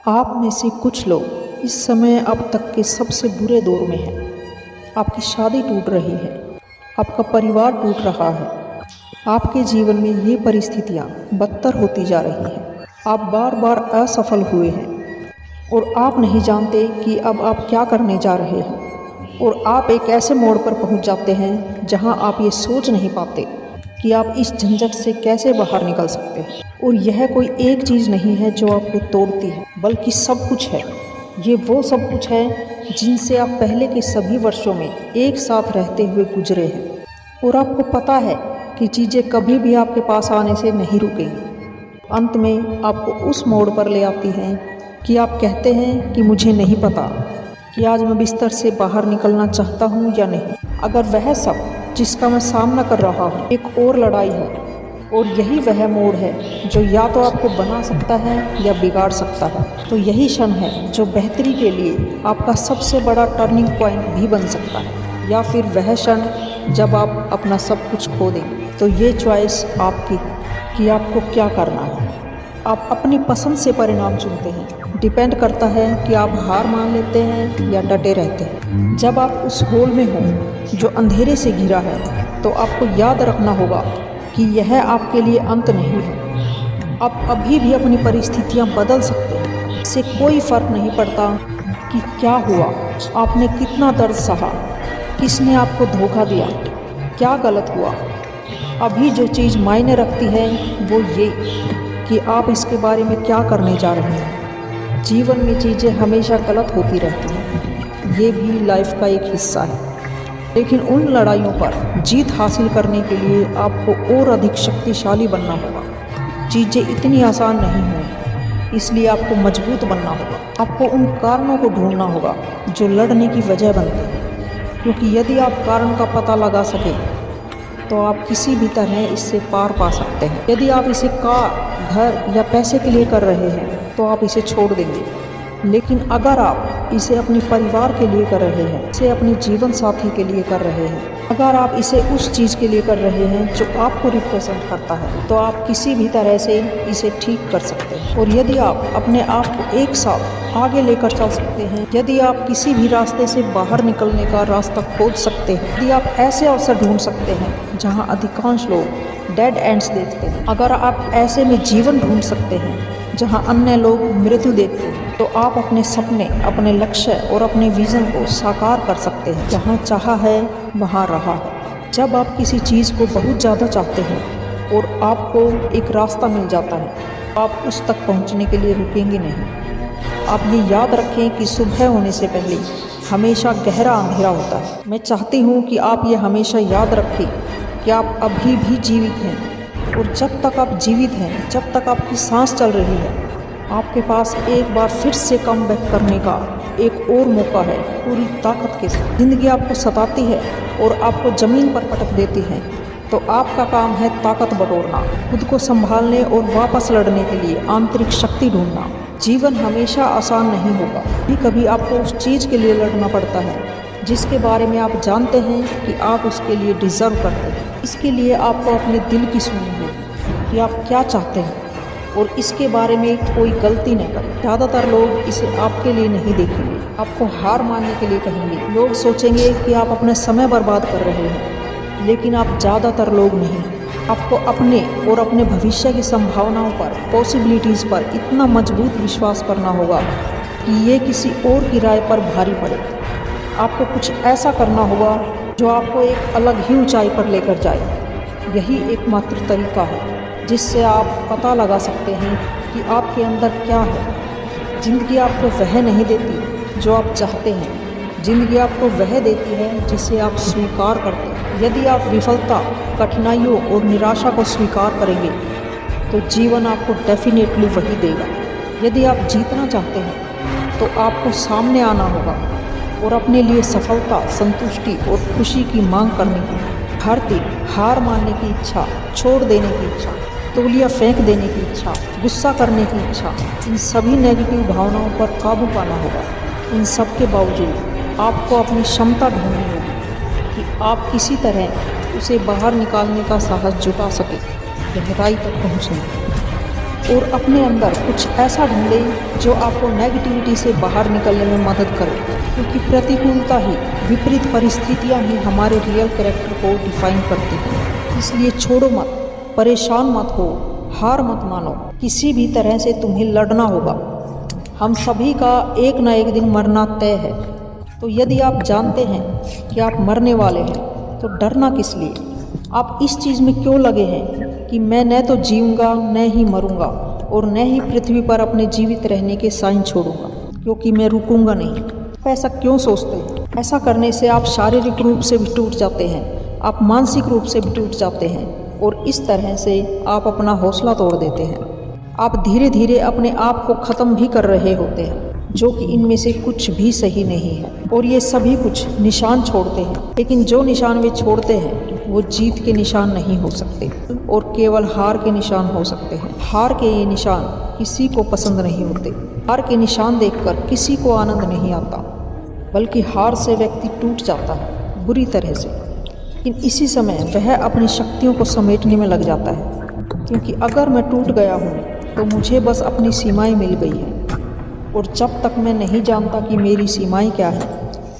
आप में से कुछ लोग इस समय अब तक के सबसे बुरे दौर में हैं। आपकी शादी टूट रही है, आपका परिवार टूट रहा है, आपके जीवन में ये परिस्थितियाँ बदतर होती जा रही हैं। आप बार बार असफल हुए हैं और आप नहीं जानते कि अब आप क्या करने जा रहे हैं। और आप एक ऐसे मोड़ पर पहुंच जाते हैं जहां आप ये सोच नहीं पाते कि आप इस झंझट से कैसे बाहर निकल सकते हैं। और यह कोई एक चीज़ नहीं है जो आपको तोड़ती है, बल्कि सब कुछ है। ये वो सब कुछ है जिनसे आप पहले के सभी वर्षों में एक साथ रहते हुए गुजरे हैं। और आपको पता है कि चीज़ें कभी भी आपके पास आने से नहीं रुकेंगी। अंत में आपको उस मोड़ पर ले आती हैं कि आप कहते हैं कि मुझे नहीं पता कि आज मैं बिस्तर से बाहर निकलना चाहता हूँ या नहीं। अगर वह सब जिसका मैं सामना कर रहा हूँ एक और लड़ाई है, और यही वह मोड़ है जो या तो आपको बना सकता है या बिगाड़ सकता है, तो यही क्षण है जो बेहतरी के लिए आपका सबसे बड़ा टर्निंग पॉइंट भी बन सकता है, या फिर वह क्षण जब आप अपना सब कुछ खो देंगे। तो ये चॉइस आपकी कि आपको क्या करना है। आप अपनी पसंद से परिणाम चुनते हैं। डिपेंड करता है कि आप हार मान लेते हैं या डटे रहते हैं। जब आप उस होल में हो जो अंधेरे से घिरा है, तो आपको याद रखना होगा कि यह आपके लिए अंत नहीं है। आप अभी भी अपनी परिस्थितियां बदल सकते हैं। इससे कोई फर्क नहीं पड़ता कि क्या हुआ, आपने कितना दर्द सहा, किसने आपको धोखा दिया, क्या गलत हुआ। अभी जो चीज़ मायने रखती है वो ये कि आप इसके बारे में क्या करने जा रहे हैं। जीवन में चीज़ें हमेशा गलत होती रहती हैं, ये भी लाइफ का एक हिस्सा है। लेकिन उन लड़ाइयों पर जीत हासिल करने के लिए आपको और अधिक शक्तिशाली बनना होगा। चीज़ें इतनी आसान नहीं होंगी, इसलिए आपको मजबूत बनना होगा। आपको उन कारणों को ढूंढना होगा जो लड़ने की वजह बनते हैं, क्योंकि यदि आप कारण का पता लगा सकें तो आप किसी भी तरह इससे पार पा सकते हैं। यदि आप इसे कार, घर या पैसे के लिए कर रहे हैं तो आप इसे छोड़ देंगे। लेकिन अगर आप इसे अपने परिवार के लिए कर रहे हैं, इसे अपने जीवन साथी के लिए कर रहे हैं, अगर आप इसे उस चीज़ के लिए कर रहे हैं जो आपको रिप्रेजेंट करता है, तो आप किसी भी तरह से इसे ठीक कर सकते हैं। और यदि आप अपने आप को एक साथ आगे लेकर चल सकते हैं, यदि आप किसी भी रास्ते से बाहर निकलने का रास्ता खोज सकते हैं, यदि आप ऐसे अवसर ढूंढ सकते हैं जहाँ अधिकांश लोग डेड एंड्स देखते हैं, अगर आप ऐसे में जीवन ढूंढ सकते हैं जहां अन्य लोग मृत्यु देखते हैं, तो आप अपने सपने, अपने लक्ष्य और अपने विज़न को साकार कर सकते हैं। जहां चाहा है वहां रहा है। जब आप किसी चीज़ को बहुत ज़्यादा चाहते हैं और आपको एक रास्ता मिल जाता है, आप उस तक पहुंचने के लिए रुकेंगे नहीं। आप ये याद रखें कि सुबह होने से पहले हमेशा गहरा अंधेरा होता है। मैं चाहती हूँ कि आप ये हमेशा याद रखें कि आप अभी भी जीवित हैं, और जब तक आप जीवित हैं, जब तक आपकी सांस चल रही है, आपके पास एक बार फिर से कम बैक करने का एक और मौका है पूरी ताकत के साथ। ज़िंदगी आपको सताती है और आपको ज़मीन पर पटक देती है, तो आपका काम है ताकत बटोरना, खुद को संभालने और वापस लड़ने के लिए आंतरिक शक्ति ढूंढना। जीवन हमेशा आसान नहीं होगा, कभी कभी आपको उस चीज़ के लिए लड़ना पड़ता है जिसके बारे में आप जानते हैं कि आप उसके लिए डिज़र्व करते हैं। इसके लिए आपको अपने दिल की सुननी होगी कि आप क्या चाहते हैं, और इसके बारे में कोई गलती न करें। ज़्यादातर लोग इसे आपके लिए नहीं देखेंगे, आपको हार मानने के लिए कहेंगे। लोग सोचेंगे कि आप अपने समय बर्बाद कर रहे हैं, लेकिन आप ज़्यादातर लोग नहीं। आपको अपने और अपने भविष्य की संभावनाओं पर, पॉसिबिलिटीज़ पर इतना मजबूत विश्वास करना होगा कि ये किसी और की राय पर भारी पड़े। आपको कुछ ऐसा करना होगा जो आपको एक अलग ही ऊंचाई पर लेकर जाए। यही एकमात्र तरीका है जिससे आप पता लगा सकते हैं कि आपके अंदर क्या है। ज़िंदगी आपको वह नहीं देती जो आप चाहते हैं, ज़िंदगी आपको वह देती है जिसे आप स्वीकार करते हैं। यदि आप विफलता, कठिनाइयों और निराशा को स्वीकार करेंगे तो जीवन आपको डेफिनेटली वही देगा। यदि आप जीतना चाहते हैं तो आपको सामने आना होगा और अपने लिए सफलता, संतुष्टि और खुशी की मांग करनी है। हर दिन हार मानने की इच्छा, छोड़ देने की इच्छा, तौलिया फेंक देने की इच्छा, गुस्सा करने की इच्छा, इन सभी नेगेटिव भावनाओं पर काबू पाना होगा। इन सब के बावजूद आपको अपनी क्षमता ढूंढनी होगी कि आप किसी तरह उसे बाहर निकालने का साहस जुटा सकें, गहराई तक पहुँचने। और अपने अंदर कुछ ऐसा ढूंढें जो आपको नेगेटिविटी से बाहर निकलने में मदद करे, क्योंकि प्रतिकूलता ही, विपरीत परिस्थितियां ही हमारे रियल कैरेक्टर को डिफाइन करती हैं। इसलिए छोड़ो मत, परेशान मत हो, हार मत मानो, किसी भी तरह से तुम्हें लड़ना होगा। हम सभी का एक ना एक दिन मरना तय है। तो यदि आप जानते हैं कि आप मरने वाले हैं तो डरना किस लिए? आप इस चीज़ में क्यों लगे हैं कि मैं न तो जीऊँगा न ही मरूँगा और न ही पृथ्वी पर अपने जीवित रहने के साइन छोड़ूंगा, क्योंकि मैं रुकूंगा नहीं। आप ऐसा क्यों सोचते हैं? ऐसा करने से आप शारीरिक रूप से भी टूट जाते हैं, आप मानसिक रूप से भी टूट जाते हैं और इस तरह से आप अपना हौसला तोड़ देते हैं। आप धीरे धीरे अपने आप को ख़त्म भी कर रहे होते हैं, जो कि इनमें से कुछ भी सही नहीं है। और ये सभी कुछ निशान छोड़ते हैं, लेकिन जो निशान वे छोड़ते हैं वो जीत के निशान नहीं हो सकते और केवल हार के निशान हो सकते हैं। हार के ये निशान किसी को पसंद नहीं होते। हार के निशान देखकर किसी को आनंद नहीं आता, बल्कि हार से व्यक्ति टूट जाता है बुरी तरह से। लेकिन इसी समय वह अपनी शक्तियों को समेटने में लग जाता है, क्योंकि अगर मैं टूट गया हूँ तो मुझे बस अपनी सीमाएं मिल गई हैं, और जब तक मैं नहीं जानता कि मेरी सीमाएं क्या हैं,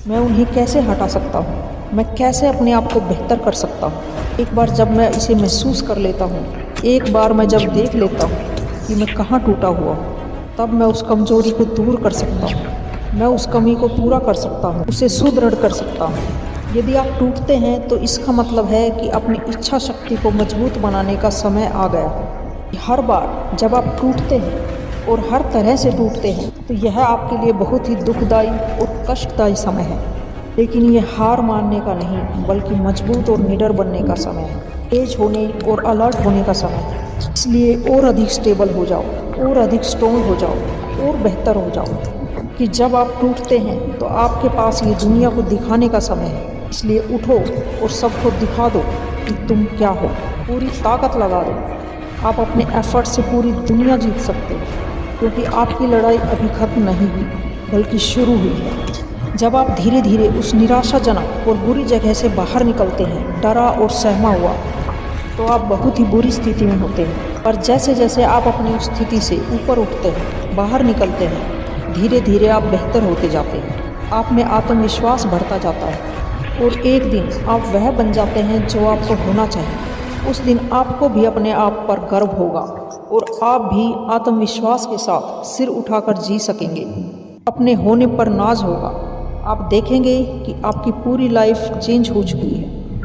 मैं उन्हें कैसे हटा सकता हूँ, मैं कैसे अपने आप को बेहतर कर सकता हूँ। एक बार जब मैं इसे महसूस कर लेता हूँ, एक बार मैं जब देख लेता हूँ कि मैं कहाँ टूटा हुआ हूँ, तब मैं उस कमजोरी को दूर कर सकता हूँ, मैं उस कमी को पूरा कर सकता हूँ, उसे सुदृढ़ कर सकता हूँ। यदि आप टूटते हैं तो इसका मतलब है कि अपनी इच्छा शक्ति को मजबूत बनाने का समय आ गया है। हर बार जब आप टूटते हैं और हर तरह से टूटते हैं तो यह आपके लिए बहुत ही दुखदायी और कष्टदायी समय है, लेकिन ये हार मानने का नहीं, बल्कि मजबूत और निडर बनने का समय है, तेज होने और अलर्ट होने का समय है। इसलिए और अधिक स्टेबल हो जाओ, और अधिक स्ट्रॉन्ग हो जाओ, और बेहतर हो जाओ, कि जब आप टूटते हैं तो आपके पास ये दुनिया को दिखाने का समय है। इसलिए उठो और सबको दिखा दो कि तुम क्या हो, पूरी ताकत लगा दो। आप अपने एफर्ट से पूरी दुनिया जीत सकते हो, क्योंकि आपकी लड़ाई अभी खत्म नहीं हुई, बल्कि शुरू हुई है। जब आप धीरे धीरे उस निराशाजनक और बुरी जगह से बाहर निकलते हैं, डरा और सहमा हुआ, तो आप बहुत ही बुरी स्थिति में होते हैं। पर जैसे जैसे आप अपनी उस स्थिति से ऊपर उठते हैं, बाहर निकलते हैं, धीरे धीरे आप बेहतर होते जाते हैं, आप में आत्मविश्वास बढ़ता जाता है, और एक दिन आप वह बन जाते हैं जो आपको होना चाहिए। उस दिन आपको भी अपने आप पर गर्व होगा और आप भी आत्मविश्वास के साथ सिर उठाकर जी सकेंगे। अपने होने पर नाज होगा। आप देखेंगे कि आपकी पूरी लाइफ चेंज हो चुकी है,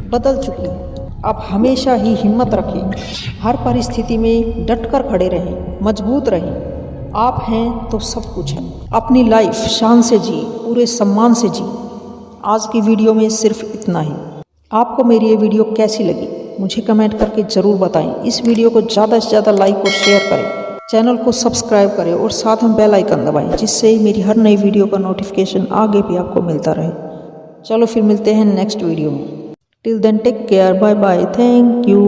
बदल चुकी है। आप हमेशा ही हिम्मत रखें, हर परिस्थिति में डटकर खड़े रहें, मजबूत रहें। आप हैं तो सब कुछ है। अपनी लाइफ शान से जी, पूरे सम्मान से जी। आज की वीडियो में सिर्फ इतना ही। आपको मेरी ये वीडियो कैसी लगी मुझे कमेंट करके ज़रूर बताएं। इस वीडियो को ज़्यादा से ज़्यादा लाइक और शेयर करें, चैनल को सब्सक्राइब करें और साथ में बेल आइकन दबाएं, जिससे मेरी हर नई वीडियो का नोटिफिकेशन आगे भी आपको मिलता रहे। चलो फिर मिलते हैं नेक्स्ट वीडियो में। Till then take care, bye bye, thank you.